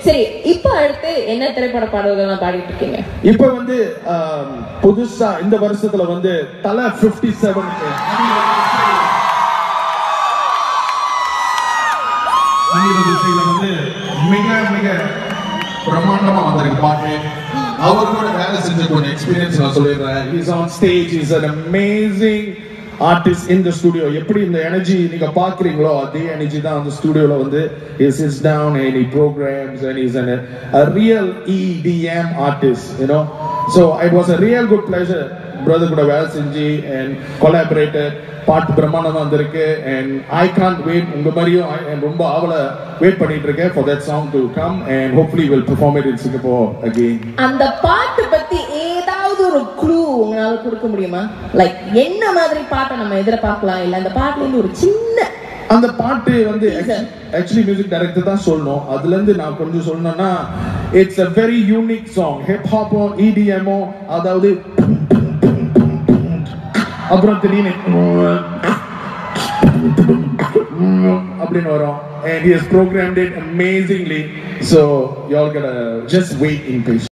சரி, இப்போ அடுத்து என்ன திரைப்பட பாடல்கள்லாம் பாடிட்டு இருக்கீங்க? இப்போ வந்து புதுசா இந்த வருஷத்துல வந்து தல 57 வந்து மிக மிக பிரம்மாண்டமா வந்திருக்கு பாட்டு. அவர் கூட வேலை செஞ்ச கொஞ்சம் எக்ஸ்பீரியன்ஸ் நான் சொல்லிடுறேன். He's on stage, he's an amazing artist in the studio. எப்படி இந்த எனர்ஜி நீங்க பாக்குறீங்களோ அதே எனர்ஜி தான் அந்த ஸ்டுடியோல வந்து he sits down and he programs and he's a real EDM artist, you know. So it was a real good pleasure brother கூட வேலை செஞ்சு and collaborated. பாட்டு பிரம்மாண்டமா வந்திருக்கு and I can't wait. உங்க மாதிரியும் ரொம்ப ஆவல வெயிட் பண்ணிட்டு இருக்கேன் for that song to come and hopefully we'll perform it in Singapore again. அந்த பாட்டு பத்தி ஏதாவது ஒரு க்ளூ உங்களால கொடுக்க முடியுமா? லைக் என்ன மாதிரி பாட்டை நம்ம எதிர்பார்க்கலாம்? இல்ல அந்த பாட்டுல இருந்து ஒரு சின்ன அந்த பாட்டு வந்து ஆக்சுவலி மியூசிக் டைரக்டர் தான் சொல்லணும். அதுல இருந்து நான் கொஞ்சம் சொல்லணும்னா it's a very unique song. Hip ஹாப்போ EDMோ அதாவது அப்புறம் திடீர்னு அப்படின்னு வரும் and he has programmed it amazingly, so you all gotta just wait in patience.